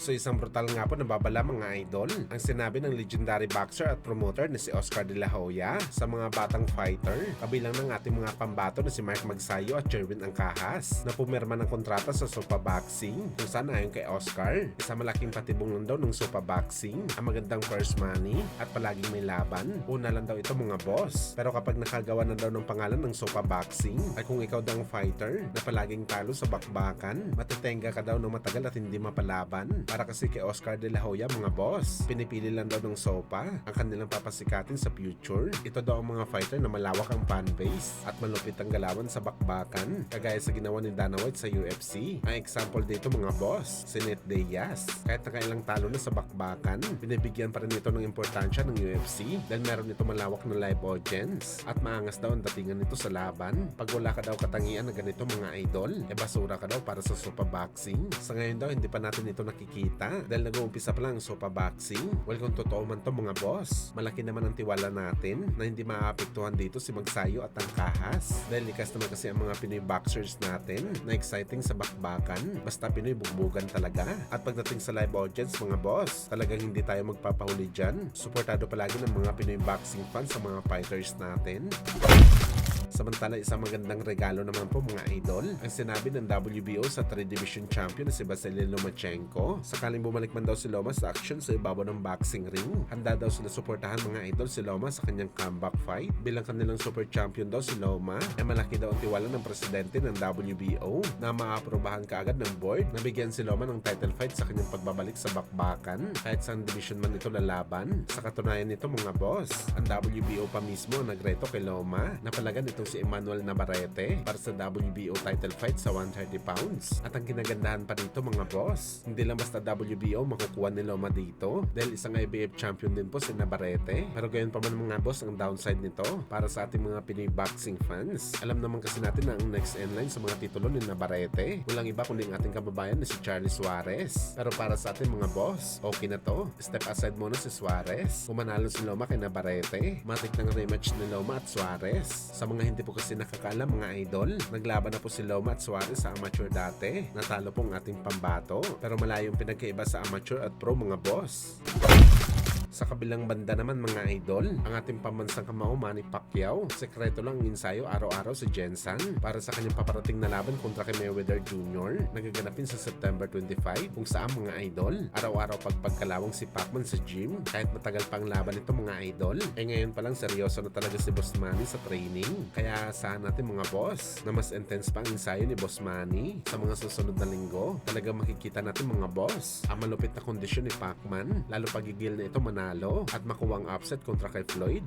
So isang brutal nga po nababala mga idol ang sinabi ng legendary boxer at promoter na si Oscar De La Hoya sa mga batang fighter, kabilang ng ating mga pambato na si Mark Magsayo at Jerwin Angkahas na pumirma ng kontrata sa Sopa Boxing, kung saan ayon kay Oscar, isa malaking patibong lang daw ng Sopa Boxing ang magandang purse money at palaging may laban. Una lang daw ito mga boss, pero kapag nakagawa na daw ng pangalan ng Sopa Boxing ay kung ikaw daw ang fighter na palaging talo sa bakbakan, matitenga ka daw ng matagal at hindi mapalaban. Para kasi kay Oscar De La Hoya mga boss, pinipili lang daw ng Sopa ang kanilang papasikatin sa future. Ito daw ang mga fighter na malawak ang fanbase at malupit ang galawan sa bakbakan, kagaya sa ginawa ni Dana White sa UFC. Ang example dito mga boss, si Nate Diaz, kahit nakailang talo na sa bakbakan, binibigyan pa rin ito ng importansya ng UFC dahil meron ito malawak na live audience at maangas daw ang datingan nito sa laban. Pag wala ka daw katangian na ganito mga idol, basura ka daw para sa Sopa Boxing. Sa ngayon daw hindi pa natin ito nakikita dahil nag-uumpisa pa lang ang Sopa Boxing. Well, kung totoo man to mga boss, malaki naman ang tiwala natin na hindi maapektuhan dito si Magsayo at Angkahas dahil likas naman kasi ang mga Pinoy boxers natin na exciting sa bakbakan, basta Pinoy bugbugan talaga. At pagdating sa live audience mga boss, talagang hindi tayo magpapahuli dyan. Suportado palagi ng mga Pinoy boxing fans sa mga fighters natin. Samantala, isang magandang regalo naman po mga idol ang sinabi ng WBO sa 3 Division Champion na si Vasily Lomachenko. Sakaling bumalik man daw si Loma sa action sa ibabaw ng boxing ring, handa daw sila suportahan mga idol si Loma sa kanyang comeback fight. Bilang kanilang super champion daw si Loma, ay malaki daw ang tiwala ng presidente ng WBO na maaaprobahan kaagad ng board na bigyan si Loma ng title fight sa kanyang pagbabalik sa bakbakan kahit saan division man ito lalaban. Sa katunayan nito mga boss, ang WBO pa mismo ang nagreto kay Loma na palagan itong si Emmanuel Navarrete para sa WBO title fight sa 130 pounds. At ang ginagandahan pa dito mga boss, hindi lang basta WBO makukuha ni Loma dito dahil isang IBF champion din po si Navarrete. Pero gayon pa man mga boss ang downside nito para sa ating mga Pinoy boxing fans. Alam naman kasi natin na ang next in line sa mga titulo ni Navarrete walang iba kundi ang ating kababayan na si Charlie Suarez. Pero para sa ating mga boss, okay na to. Step aside muna si Suarez. Kung manalo si Loma kay Navarrete, matik ng rematch ni Loma at Suarez. Sa mga hindi po kasi nakakaalam mga idol, naglaban na po si Loma at Suarez sa amateur dati. Natalo po ang ating pambato, pero malayo yung pinagkaiba sa amateur at pro mga boss. Sa kabilang banda naman mga idol, ang ating pambansang kamao Manny Pacquiao, sekreto lang ang ensayo araw-araw si Jensen para sa kanyang paparating na laban kontra kay Mayweather Jr. nagaganapin sa September 25, kung saan mga idol, araw-araw pagkalawang si Pacman sa gym kahit matagal pang laban nito mga idol. Ngayon pa lang seryoso na talaga si Boss Manny sa training, kaya saan natin mga boss na mas intense pa ang ensayo ni Boss Manny sa mga susunod na linggo. Talagang makikita natin mga boss ang malupit na kondisyon ni Pacman, lalo pagigil na ito manalo at makuha ang upset kontra kay Floyd.